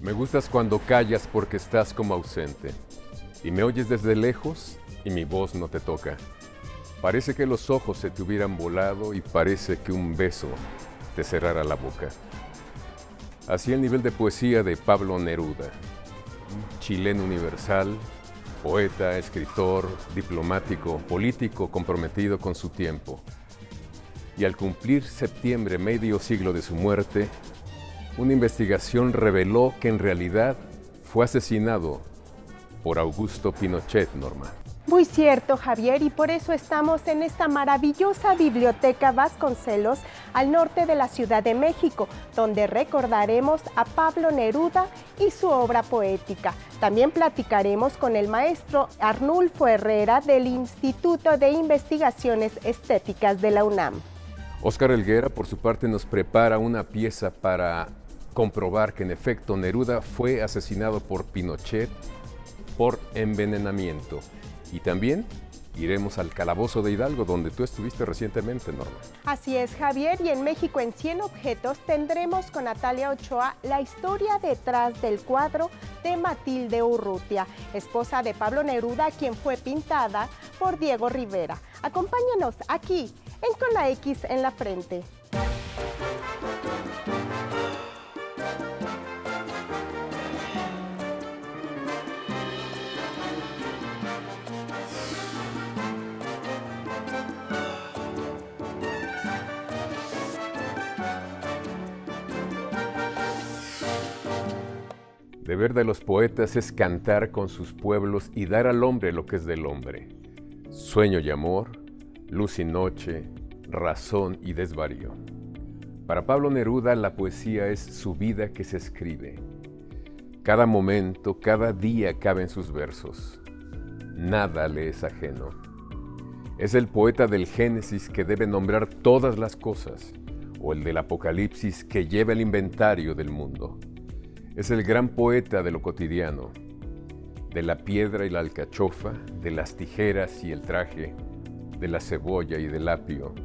Me gustas cuando callas porque estás como ausente, y me oyes desde lejos y mi voz no te toca. Parece que los ojos se te hubieran volado y parece que un beso te cerrara la boca. Así el nivel de poesía de Pablo Neruda, chileno universal, poeta, escritor, diplomático, político comprometido con su tiempo. Y al cumplir septiembre medio siglo de su muerte, una investigación reveló que en realidad fue asesinado por Augusto Pinochet, Norma. Muy cierto, Javier, y por eso estamos en esta maravillosa biblioteca Vasconcelos al norte de la Ciudad de México, donde recordaremos a Pablo Neruda y su obra poética. También platicaremos con el maestro Arnulfo Herrera del Instituto de Investigaciones Estéticas de la UNAM. Óscar Helguera, por su parte, nos prepara una pieza para comprobar que en efecto Neruda fue asesinado por Pinochet por envenenamiento. Y también iremos al Calabozo de Hidalgo, donde tú estuviste recientemente, Norma. Así es, Javier, y en México en 100 objetos tendremos con Natalia Ochoa la historia detrás del cuadro de Matilde Urrutia, esposa de Pablo Neruda, quien fue pintada por Diego Rivera. Acompáñanos aquí, en Con la X en la Frente. Deber de los poetas es cantar con sus pueblos y dar al hombre lo que es del hombre. Sueño y amor, luz y noche, razón y desvarío. Para Pablo Neruda la poesía es su vida que se escribe. Cada momento, cada día cabe en sus versos. Nada le es ajeno. Es el poeta del Génesis que debe nombrar todas las cosas, o el del Apocalipsis que lleva el inventario del mundo. Es el gran poeta de lo cotidiano, de la piedra y la alcachofa, de las tijeras y el traje, de la cebolla y del apio,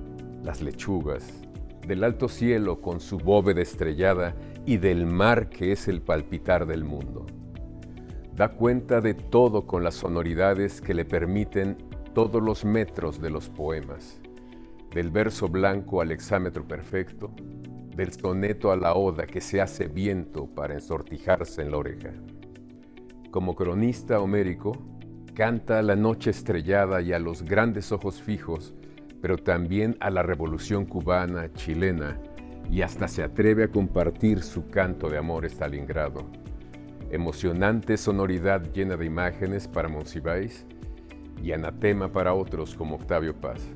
las lechugas, del alto cielo con su bóveda estrellada y del mar que es el palpitar del mundo. Da cuenta de todo con las sonoridades que le permiten todos los metros de los poemas, del verso blanco al hexámetro perfecto, del soneto a la oda que se hace viento para ensortijarse en la oreja. Como cronista homérico, canta a la noche estrellada y a los grandes ojos fijos, pero también a la revolución cubana, chilena, y hasta se atreve a compartir su canto de amor Stalingrado. Emocionante sonoridad llena de imágenes para Monsiváis y anatema para otros como Octavio Paz.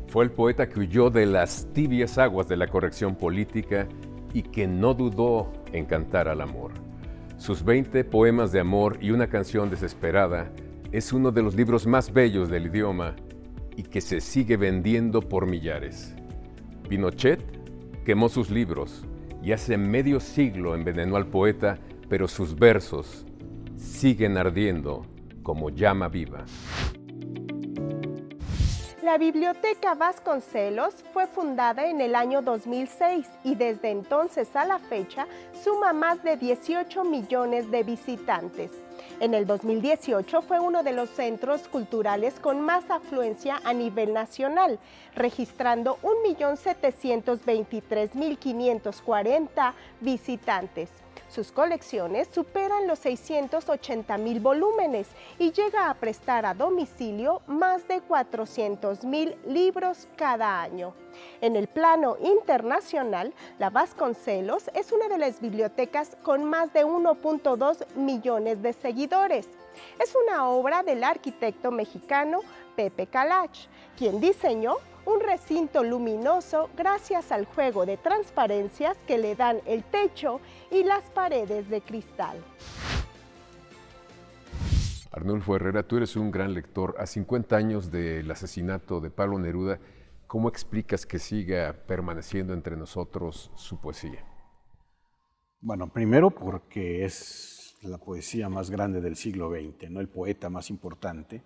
Fue el poeta que huyó de las tibias aguas de la corrección política y que no dudó en cantar al amor. Sus 20 poemas de amor y una canción desesperada es uno de los libros más bellos del idioma y que se sigue vendiendo por millares. Pinochet quemó sus libros y hace medio siglo envenenó al poeta, pero sus versos siguen ardiendo como llama viva. La Biblioteca Vasconcelos fue fundada en el año 2006 y desde entonces a la fecha suma más de 18 millones de visitantes. En el 2018 fue uno de los centros culturales con más afluencia a nivel nacional, registrando 1.723.540 visitantes. Sus colecciones superan los 680.000 volúmenes y llega a prestar a domicilio más de 400.000 libros cada año. En el plano internacional, la Vasconcelos es una de las bibliotecas con más de 1.2 millones de seguidores. Es una obra del arquitecto mexicano Pepe Calach, quien diseñó un recinto luminoso gracias al juego de transparencias que le dan el techo y las paredes de cristal. Arnulfo Herrera, tú eres un gran lector. A 50 años del asesinato de Pablo Neruda, ¿cómo explicas que siga permaneciendo entre nosotros su poesía? Bueno, primero porque es la poesía más grande del siglo XX, ¿no? El poeta más importante.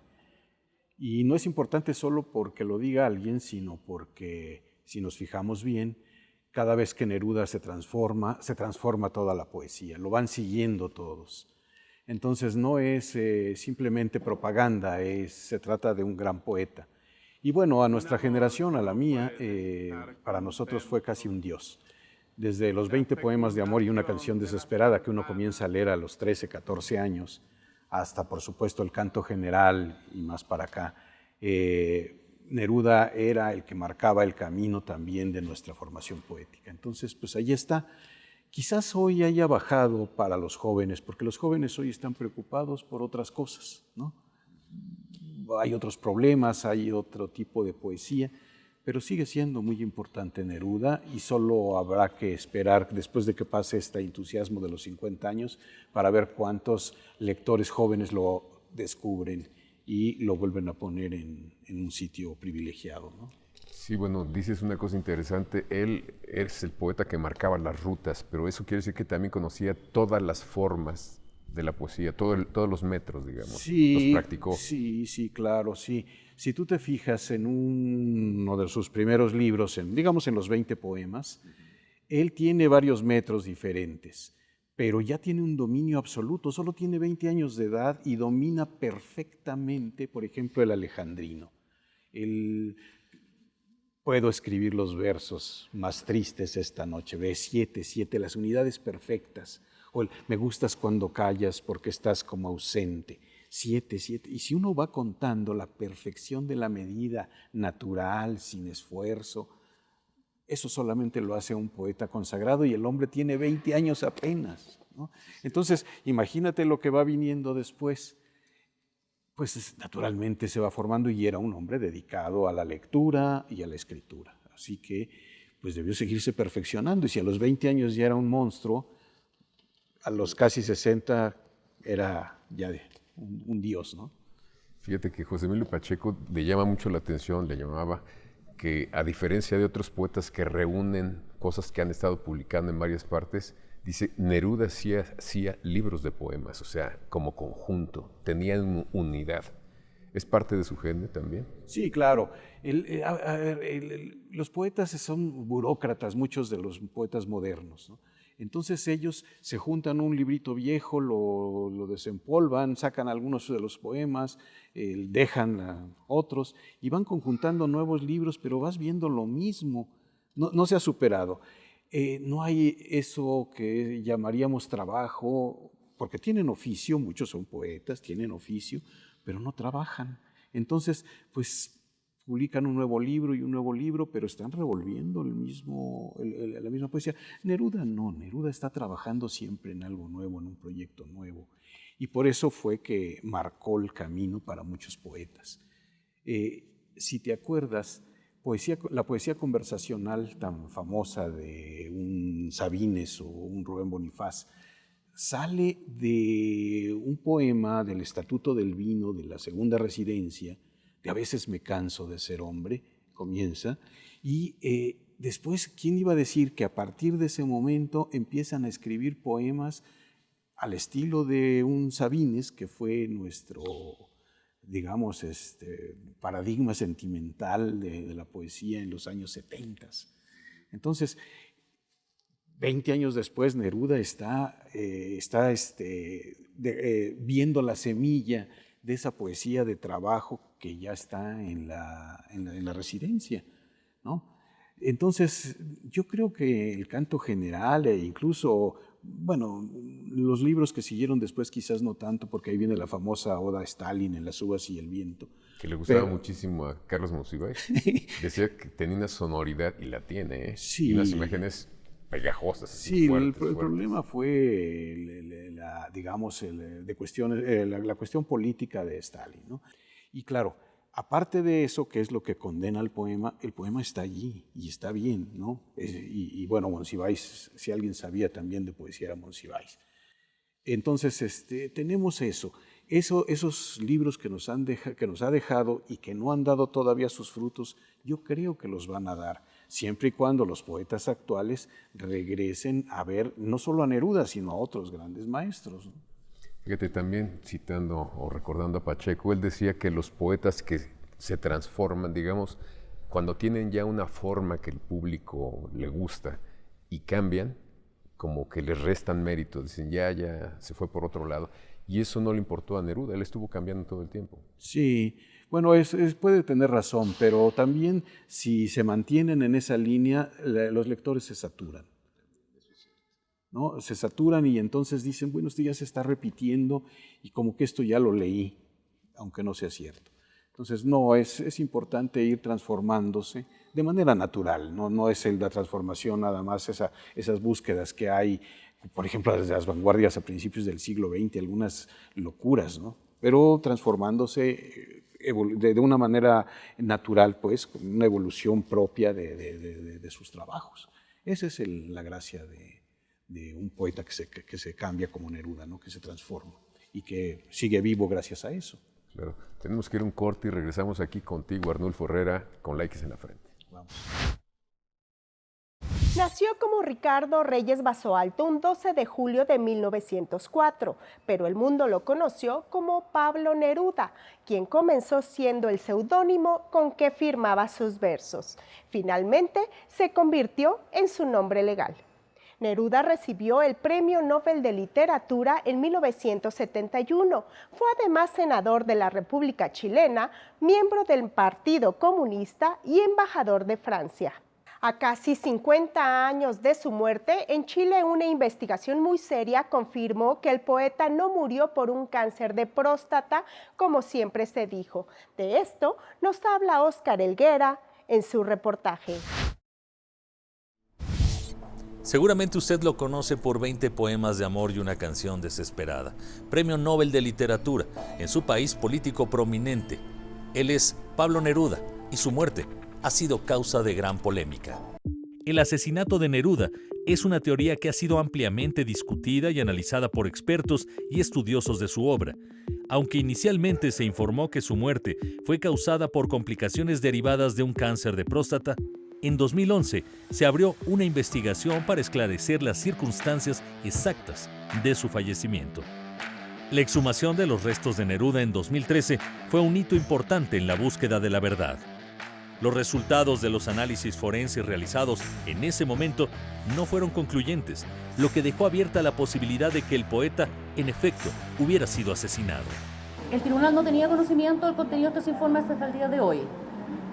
Y no es importante solo porque lo diga alguien, sino porque, si nos fijamos bien, Cada vez que Neruda se transforma toda la poesía, lo van siguiendo todos. Entonces no es simplemente propaganda, se trata de un gran poeta. Y bueno, a nuestra generación, a la mía, para nosotros fue casi un dios. Desde los 20 poemas de amor y una canción desesperada que uno comienza a leer a los 13, 14 años, hasta por supuesto el canto general y más para acá, Neruda era el que marcaba el camino también de nuestra formación poética. Entonces, pues ahí está. Quizás hoy haya bajado para los jóvenes, porque los jóvenes hoy están preocupados por otras cosas, ¿no? Hay otros problemas, hay otro tipo de poesía, pero sigue siendo muy importante Neruda y solo habrá que esperar después de que pase este entusiasmo de los 50 años para ver cuántos lectores jóvenes lo descubren y lo vuelven a poner en un sitio privilegiado, ¿no? Sí, bueno, dices una cosa interesante, él es el poeta que marcaba las rutas, pero eso quiere decir que también conocía todas las formas de la poesía, todos los metros, digamos, sí, los practicó. Sí, claro, sí. Si tú te fijas en uno de sus primeros libros, digamos en los 20 poemas, él tiene varios metros diferentes, pero ya tiene un dominio absoluto, solo tiene 20 años de edad y domina perfectamente, por ejemplo, el alejandrino. Puedo escribir los versos más tristes esta noche, ve 7, las unidades perfectas. O me gustas cuando callas porque estás como ausente. 7. Y si uno va contando la perfección de la medida natural, sin esfuerzo, eso solamente lo hace un poeta consagrado y el hombre tiene 20 años apenas, ¿no? Entonces, imagínate lo que va viniendo después. Pues naturalmente se va formando y era un hombre dedicado a la lectura y a la escritura. Así que pues debió seguirse perfeccionando y si a los 20 años ya era un monstruo, a los casi 60 era ya un dios, ¿no? Fíjate que José Emilio Pacheco le llama mucho la atención, le llamaba que a diferencia de otros poetas que reúnen cosas que han estado publicando en varias partes, dice, Neruda hacía libros de poemas, o sea, como conjunto, tenían unidad. ¿Es parte de su genio también? Sí, claro. Los poetas son burócratas, muchos de los poetas modernos, ¿no? Entonces ellos se juntan un librito viejo, lo desempolvan, sacan algunos de los poemas, dejan a otros y van conjuntando nuevos libros, pero vas viendo lo mismo, no se ha superado. No hay eso que llamaríamos trabajo, porque tienen oficio, muchos son poetas, tienen oficio, pero no trabajan. Entonces, pues publican un nuevo libro, pero están revolviendo la misma poesía. Neruda no, Neruda está trabajando siempre en algo nuevo, en un proyecto nuevo. Y por eso fue que marcó el camino para muchos poetas. Si te acuerdas, la poesía conversacional tan famosa de un Sabines o un Rubén Bonifaz sale de un poema del Estatuto del Vino de la Segunda Residencia, de A veces me canso de ser hombre, comienza, y después, ¿quién iba a decir que a partir de ese momento empiezan a escribir poemas al estilo de un Sabines, que fue nuestro, digamos, paradigma sentimental de la poesía en los años 70? Entonces, 20 años después, Neruda está viendo la semilla de esa poesía de trabajo que ya está en la residencia, ¿no? Entonces, yo creo que el canto general e incluso, bueno, los libros que siguieron después quizás no tanto, porque ahí viene la famosa Oda a Stalin en Las uvas y el viento. Que le gustaba muchísimo a Carlos Monsiváis. Decía que tenía una sonoridad, y la tiene, ¿eh? Sí. Y unas imágenes pegajosas. Sí, fuertes, el problema fue la cuestión política de Stalin, ¿no? Y claro, aparte de eso, que es lo que condena el poema está allí y está bien, ¿no? Y bueno, Monsiváis, si alguien sabía también de poesía era Monsiváis. Entonces, tenemos esos libros que nos ha dejado y que no han dado todavía sus frutos, yo creo que los van a dar, siempre y cuando los poetas actuales regresen a ver no solo a Neruda, sino a otros grandes maestros, ¿no? Fíjate, también citando o recordando a Pacheco, él decía que los poetas que se transforman, digamos, cuando tienen ya una forma que el público le gusta, y cambian, como que les restan mérito, dicen ya se fue por otro lado. Y eso no le importó a Neruda, él estuvo cambiando todo el tiempo. Sí, bueno, puede tener razón, pero también si se mantienen en esa línea, los lectores se saturan, ¿no? Se saturan y entonces dicen, bueno, esto ya se está repitiendo y como que esto ya lo leí, aunque no sea cierto. Entonces, no, es importante ir transformándose de manera natural, no es la transformación nada más, esas búsquedas que hay, por ejemplo, desde las vanguardias a principios del siglo XX, algunas locuras, ¿no? Pero transformándose de una manera natural, pues, con una evolución propia de sus trabajos. Esa es la gracia de un poeta que se cambia como Neruda, ¿no? Que se transforma y que sigue vivo gracias a eso. Claro. Tenemos que ir a un corte y regresamos aquí contigo, Arnulfo Herrera, con la X en la frente. Vamos. Nació como Ricardo Reyes Basoalto un 12 de julio de 1904, pero el mundo lo conoció como Pablo Neruda, quien comenzó siendo el seudónimo con que firmaba sus versos. Finalmente se convirtió en su nombre legal. Neruda recibió el Premio Nobel de Literatura en 1971. Fue además senador de la República Chilena, miembro del Partido Comunista y embajador de Francia. A casi 50 años de su muerte, en Chile una investigación muy seria confirmó que el poeta no murió por un cáncer de próstata, como siempre se dijo. De esto nos habla Óscar Helguera en su reportaje. Seguramente usted lo conoce por 20 poemas de amor y una canción desesperada. Premio Nobel de Literatura, en su país político prominente. Él es Pablo Neruda y su muerte ha sido causa de gran polémica. El asesinato de Neruda es una teoría que ha sido ampliamente discutida y analizada por expertos y estudiosos de su obra. Aunque inicialmente se informó que su muerte fue causada por complicaciones derivadas de un cáncer de próstata, en 2011 se abrió una investigación para esclarecer las circunstancias exactas de su fallecimiento. La exhumación de los restos de Neruda en 2013 fue un hito importante en la búsqueda de la verdad. Los resultados de los análisis forenses realizados en ese momento no fueron concluyentes, lo que dejó abierta la posibilidad de que el poeta, en efecto, hubiera sido asesinado. El tribunal no tenía conocimiento del contenido de estos informes hasta el día de hoy.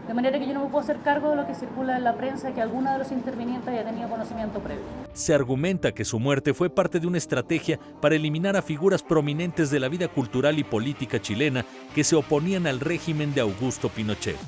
De manera que yo no me puedo hacer cargo de lo que circula en la prensa, que alguno de los intervinientes haya tenido conocimiento previo. Se argumenta que su muerte fue parte de una estrategia para eliminar a figuras prominentes de la vida cultural y política chilena que se oponían al régimen de Augusto Pinochet.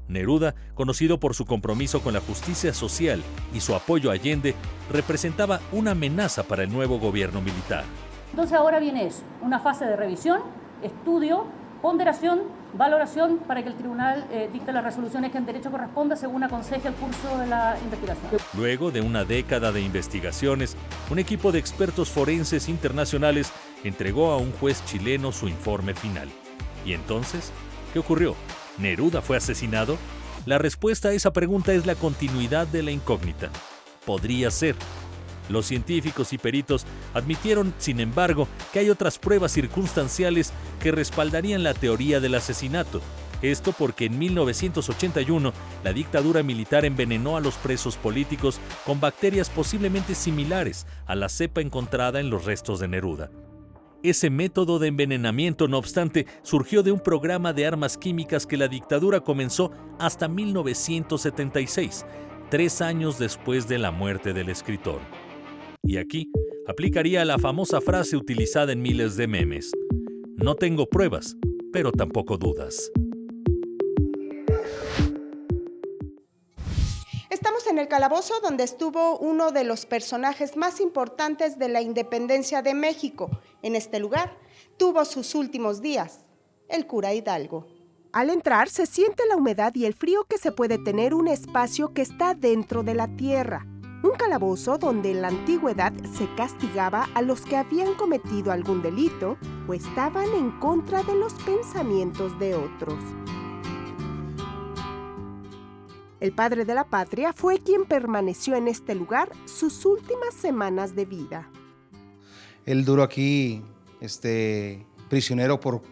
Neruda, conocido por su compromiso con la justicia social y su apoyo a Allende, representaba una amenaza para el nuevo gobierno militar. Entonces ahora viene eso, una fase de revisión, estudio, ponderación, valoración para que el tribunal dicte las resoluciones que en derecho corresponda según aconseje el curso de la investigación. Luego de una década de investigaciones, un equipo de expertos forenses internacionales entregó a un juez chileno su informe final. ¿Y entonces qué ocurrió? ¿Neruda fue asesinado? La respuesta a esa pregunta es la continuidad de la incógnita. Podría ser. Los científicos y peritos admitieron, sin embargo, que hay otras pruebas circunstanciales que respaldarían la teoría del asesinato. Esto porque en 1981 la dictadura militar envenenó a los presos políticos con bacterias posiblemente similares a la cepa encontrada en los restos de Neruda. Ese método de envenenamiento, no obstante, surgió de un programa de armas químicas que la dictadura comenzó hasta 1976, 3 años después de la muerte del escritor. Y aquí aplicaría la famosa frase utilizada en miles de memes: no tengo pruebas, pero tampoco dudas. Estamos en el calabozo donde estuvo uno de los personajes más importantes de la independencia de México. En este lugar tuvo sus últimos días, el cura Hidalgo. Al entrar se siente la humedad y el frío que se puede tener un espacio que está dentro de la tierra. Un calabozo donde en la antigüedad se castigaba a los que habían cometido algún delito o estaban en contra de los pensamientos de otros. El padre de la patria fue quien permaneció en este lugar sus últimas semanas de vida. Él duró aquí prisionero por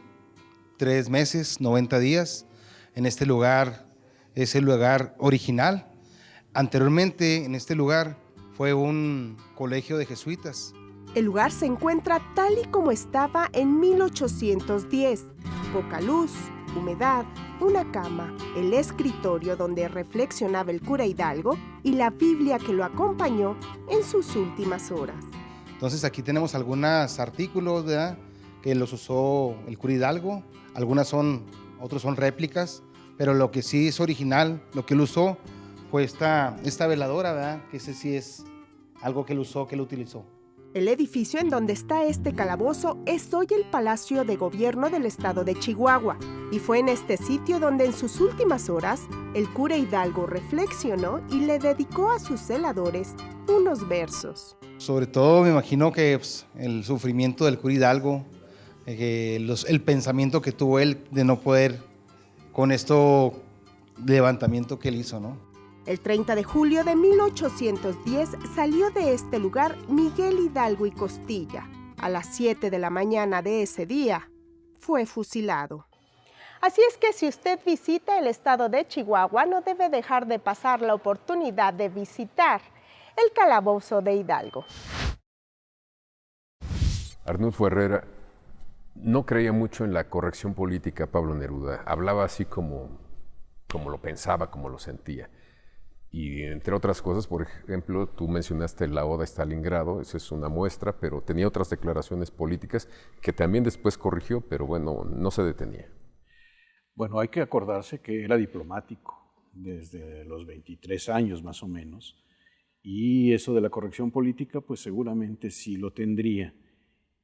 3 meses, 90 días. En este lugar es el lugar original. Anteriormente, en este lugar fue un colegio de jesuitas. El lugar se encuentra tal y como estaba en 1810. Poca luz, humedad, una cama, el escritorio donde reflexionaba el cura Hidalgo y la Biblia que lo acompañó en sus últimas horas. Entonces aquí tenemos algunos artículos, ¿verdad?, que los usó el cura Hidalgo. Otros son réplicas, pero lo que sí es original, lo que él usó fue esta veladora, ¿verdad?, que ese sí es algo que él usó, que él utilizó. El edificio en donde está este calabozo es hoy el Palacio de Gobierno del Estado de Chihuahua, y fue en este sitio donde en sus últimas horas el cura Hidalgo reflexionó y le dedicó a sus celadores unos versos. Sobre todo me imagino que el sufrimiento del cura Hidalgo, el pensamiento que tuvo él de no poder con esto levantamiento que él hizo, ¿no? El 30 de julio de 1810 salió de este lugar Miguel Hidalgo y Costilla. A las 7 de la mañana de ese día, fue fusilado. Así es que si usted visita el estado de Chihuahua, no debe dejar de pasar la oportunidad de visitar el calabozo de Hidalgo. Arnulfo Herrera no creía mucho en la corrección política, Pablo Neruda. Hablaba así como lo pensaba, como lo sentía. Y entre otras cosas, por ejemplo, tú mencionaste la Oda a Stalingrado, esa es una muestra, pero tenía otras declaraciones políticas que también después corrigió, pero bueno, no se detenía. Bueno, hay que acordarse que era diplomático desde los 23 años más o menos, y eso de la corrección política pues seguramente sí lo tendría,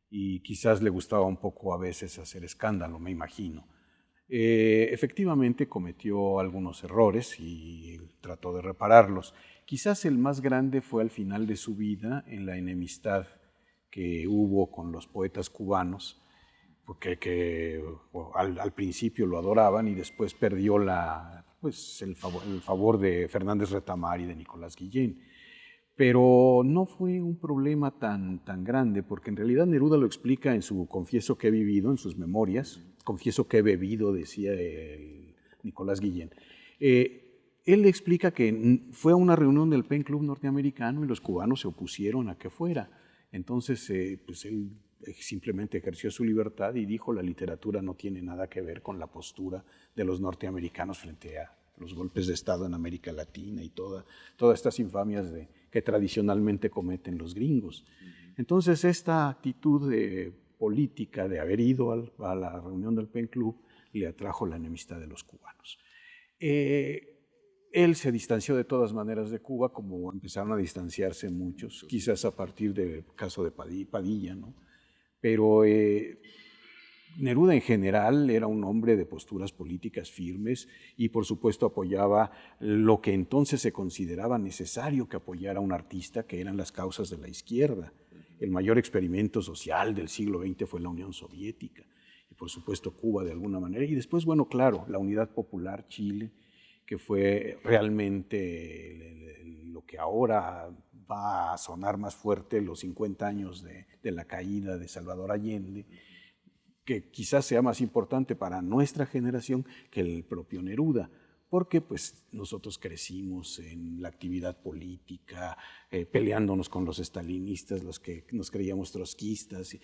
y quizás le gustaba un poco a veces hacer escándalo, me imagino. Efectivamente cometió algunos errores y trató de repararlos. Quizás el más grande fue al final de su vida en la enemistad que hubo con los poetas cubanos, porque al principio lo adoraban y después perdió el favor de Fernández Retamar y de Nicolás Guillén. Pero no fue un problema tan grande, porque en realidad Neruda lo explica en su Confieso que he vivido, en sus memorias. Confieso que he bebido, decía Nicolás Guillén. Él explica que fue a una reunión del Pen Club norteamericano y los cubanos se opusieron a que fuera. Entonces, pues él simplemente ejerció su libertad y dijo: la literatura no tiene nada que ver con la postura de los norteamericanos frente a los golpes de Estado en América Latina y todas estas infamias que tradicionalmente cometen los gringos. Entonces, esta actitud política de haber ido a la reunión del Pen Club le atrajo la enemistad de los cubanos. Él se distanció de todas maneras de Cuba, como empezaron a distanciarse muchos, quizás a partir del caso de Padilla, ¿no? Pero Neruda en general era un hombre de posturas políticas firmes y por supuesto apoyaba lo que entonces se consideraba necesario que apoyara un artista, que eran las causas de la izquierda. El mayor experimento social del siglo XX fue la Unión Soviética y por supuesto Cuba de alguna manera. Y después, bueno, claro, la Unidad Popular, Chile, que fue realmente lo que ahora va a sonar más fuerte, los 50 años de la caída de Salvador Allende, que quizás sea más importante para nuestra generación que el propio Neruda, porque pues nosotros crecimos en la actividad política, peleándonos con los estalinistas, los que nos creíamos trotskistas,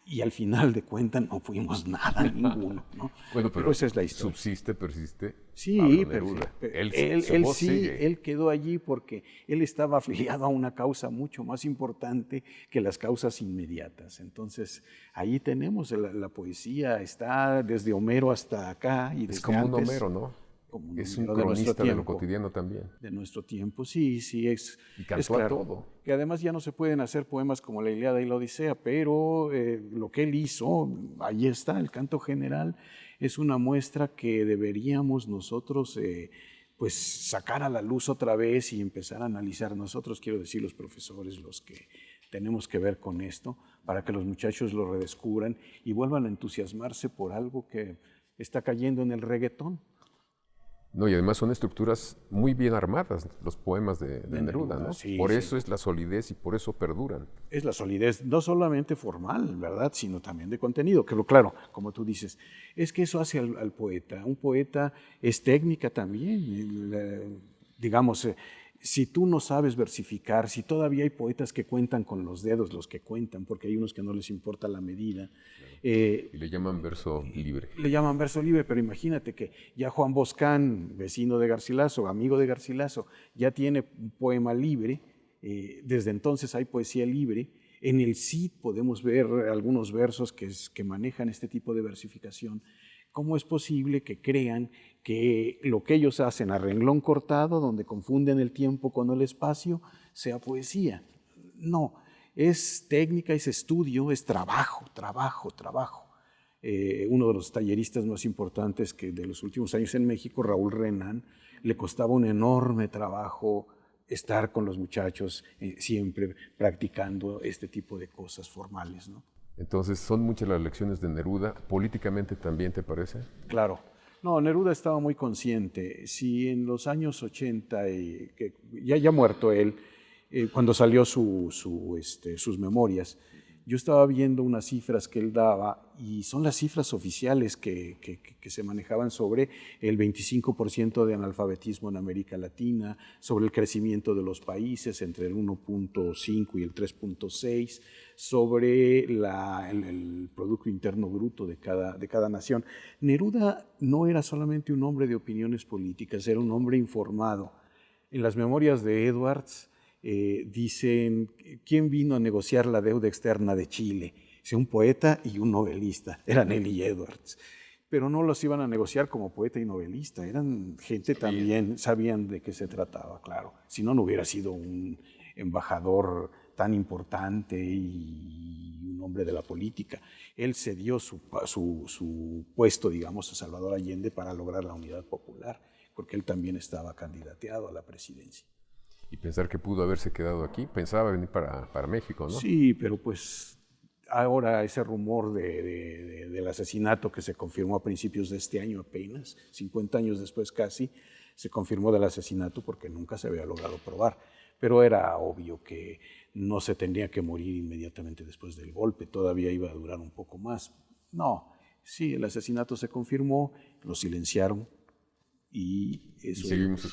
y al final de cuentas no fuimos nada, ninguno, ¿no? Bueno, pero esa es la historia. persiste. Sí, pero él quedó allí porque él estaba afiliado a una causa mucho más importante que las causas inmediatas. Entonces, ahí tenemos la poesía, está desde Homero hasta acá. Y desde es como antes, un Homero, ¿no? Es un cronista de lo cotidiano también. De nuestro tiempo, sí, es. Y cantó es claro, a todo. Que además ya no se pueden hacer poemas como la Ilíada y la Odisea, pero lo que él hizo, ahí está, el canto general, es una muestra que deberíamos nosotros pues sacar a la luz otra vez y empezar a analizar nosotros, quiero decir los profesores, los que tenemos que ver con esto, para que los muchachos lo redescubran y vuelvan a entusiasmarse por algo que está cayendo en el reggaetón. No, y además son estructuras muy bien armadas, los poemas de Neruda, ¿no? Sí, por eso es la solidez y por eso perduran. Es la solidez no solamente formal, ¿verdad?, sino también de contenido. Pero claro, como tú dices, es que eso hace al poeta. Un poeta es técnica también. Digamos, Si tú no sabes versificar, si todavía hay poetas que cuentan con los dedos, los que cuentan, porque hay unos que no les importa la medida. Y le llaman verso libre. Le llaman verso libre, pero imagínate que ya Juan Boscán, vecino de Garcilaso, amigo de Garcilaso, ya tiene un poema libre. Desde entonces hay poesía libre. En el Cid podemos ver algunos versos que manejan este tipo de versificación. ¿Cómo es posible que crean que lo que ellos hacen a renglón cortado, donde confunden el tiempo con el espacio, sea poesía? No, es técnica, es estudio, es trabajo. Uno de los talleristas más importantes de los últimos años en México, Raúl Renán, le costaba un enorme trabajo estar con los muchachos siempre practicando este tipo de cosas formales, ¿no? Entonces, ¿son muchas las lecciones de Neruda? ¿Políticamente también te parece? Claro. No, Neruda estaba muy consciente. Si en los años 80, que ya muerto él, cuando salió sus memorias, yo estaba viendo unas cifras que él daba y son las cifras oficiales que se manejaban sobre el 25% de analfabetismo en América Latina, sobre el crecimiento de los países entre el 1.5 y el 3.6, sobre el Producto Interno Bruto de cada nación. Neruda no era solamente un hombre de opiniones políticas, era un hombre informado. En las memorias de Edwards, dicen, ¿quién vino a negociar la deuda externa de Chile? Un poeta y un novelista, eran él y Edwards. Pero no los iban a negociar como poeta y novelista, eran gente también, sabían de qué se trataba, claro. Si no, no hubiera sido un embajador tan importante y un hombre de la política. Él cedió su puesto, digamos, a Salvador Allende para lograr la unidad popular, porque él también estaba candidateado a la presidencia. Y pensar que pudo haberse quedado aquí, pensaba venir para México, ¿no? Sí, pero pues ahora ese rumor del asesinato que se confirmó a principios de este año apenas, 50 años después casi, se confirmó del asesinato porque nunca se había logrado probar. Pero era obvio que no se tendría que morir inmediatamente después del golpe, todavía iba a durar un poco más. No, sí, el asesinato se confirmó, lo silenciaron. Y seguimos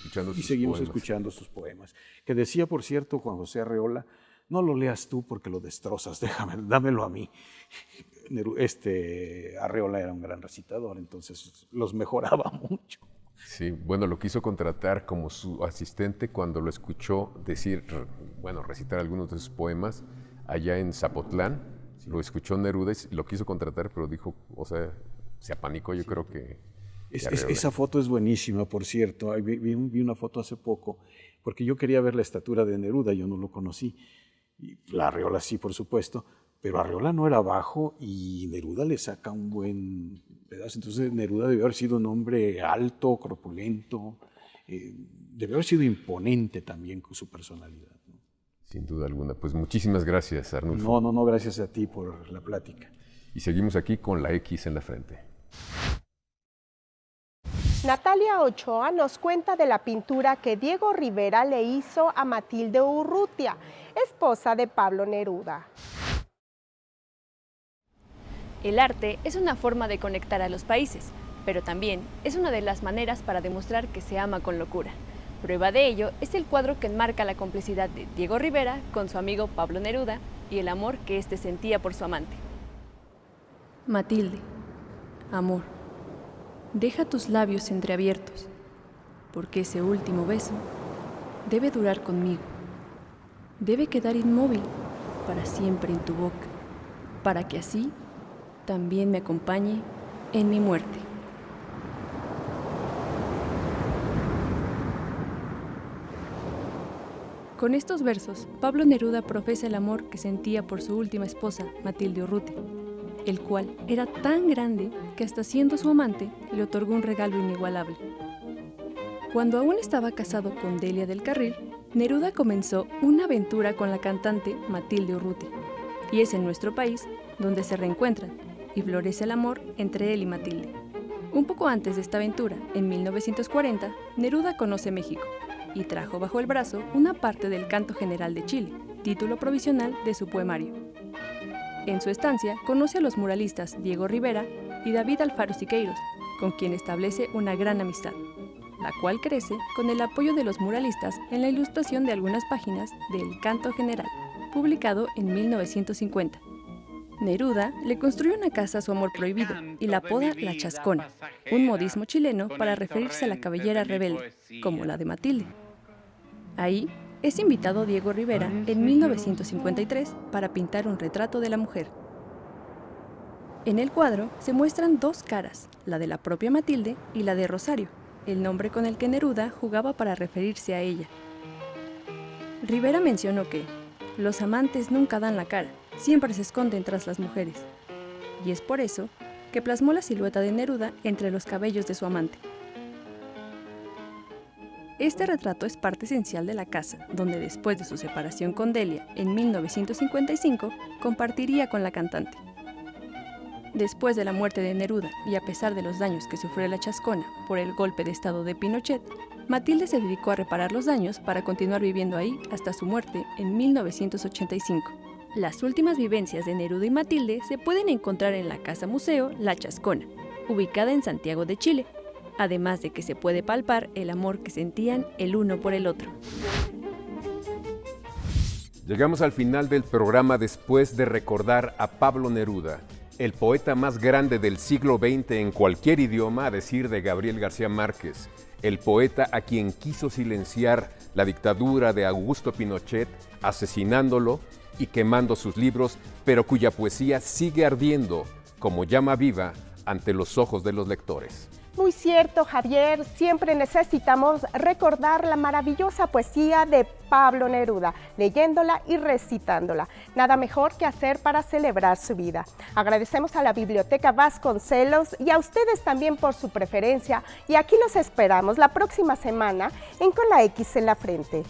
escuchando sus poemas. Que decía, por cierto, Juan José Arreola, no lo leas tú porque lo destrozas, dámelo a mí. Arreola era un gran recitador, entonces los mejoraba mucho. Sí, bueno, lo quiso contratar como su asistente cuando lo escuchó recitar algunos de sus poemas allá en Zapotlán. Sí. Lo escuchó Neruda y lo quiso contratar, pero dijo, se apanicó, yo creo que... Esa foto es buenísima, por cierto. Vi una foto hace poco, porque yo quería ver la estatura de Neruda, yo no lo conocí. Y la Arreola sí, por supuesto, pero Arreola no era bajo y Neruda le saca un buen pedazo. Entonces Neruda debió haber sido un hombre alto, corpulento, debió haber sido imponente también con su personalidad, ¿no? Sin duda alguna. Pues muchísimas gracias, Arnulfo. No, gracias a ti por la plática. Y seguimos aquí con la X en la frente. Natalia Ochoa nos cuenta de la pintura que Diego Rivera le hizo a Matilde Urrutia, esposa de Pablo Neruda. El arte es una forma de conectar a los países, pero también es una de las maneras para demostrar que se ama con locura. Prueba de ello es el cuadro que enmarca la complicidad de Diego Rivera con su amigo Pablo Neruda y el amor que éste sentía por su amante. Matilde, amor. Deja tus labios entreabiertos, porque ese último beso debe durar conmigo. Debe quedar inmóvil para siempre en tu boca, para que así también me acompañe en mi muerte. Con estos versos, Pablo Neruda profesa el amor que sentía por su última esposa, Matilde Urrutia, el cual era tan grande que hasta siendo su amante le otorgó un regalo inigualable. Cuando aún estaba casado con Delia del Carril, Neruda comenzó una aventura con la cantante Matilde Urrutia, y es en nuestro país donde se reencuentran y florece el amor entre él y Matilde. Un poco antes de esta aventura, en 1940, Neruda conoce México y trajo bajo el brazo una parte del Canto General de Chile, título provisional de su poemario. En su estancia, conoce a los muralistas Diego Rivera y David Alfaro Siqueiros, con quien establece una gran amistad. la cual crece con el apoyo de los muralistas en la ilustración de algunas páginas del Canto General, publicado en 1950. Neruda le construye una casa a su amor prohibido y la apoda La Chascona, un modismo chileno para referirse a la cabellera rebelde, como la de Matilde. Ahí es invitado Diego Rivera en 1953 para pintar un retrato de la mujer. En el cuadro se muestran dos caras, la de la propia Matilde y la de Rosario, el nombre con el que Neruda jugaba para referirse a ella. Rivera mencionó que los amantes nunca dan la cara, siempre se esconden tras las mujeres. Y es por eso que plasmó la silueta de Neruda entre los cabellos de su amante. Este retrato es parte esencial de la casa, donde después de su separación con Delia en 1955, compartiría con la cantante. Después de la muerte de Neruda y a pesar de los daños que sufrió la Chascona por el golpe de estado de Pinochet, Matilde se dedicó a reparar los daños para continuar viviendo ahí hasta su muerte en 1985. Las últimas vivencias de Neruda y Matilde se pueden encontrar en la Casa Museo La Chascona, ubicada en Santiago de Chile, además de que se puede palpar el amor que sentían el uno por el otro. Llegamos al final del programa después de recordar a Pablo Neruda, el poeta más grande del siglo XX en cualquier idioma, a decir de Gabriel García Márquez, el poeta a quien quiso silenciar la dictadura de Augusto Pinochet, asesinándolo y quemando sus libros, pero cuya poesía sigue ardiendo como llama viva ante los ojos de los lectores. Muy cierto, Javier, siempre necesitamos recordar la maravillosa poesía de Pablo Neruda, leyéndola y recitándola. Nada mejor que hacer para celebrar su vida. Agradecemos a la Biblioteca Vasconcelos y a ustedes también por su preferencia, y aquí los esperamos la próxima semana en Con la X en la Frente.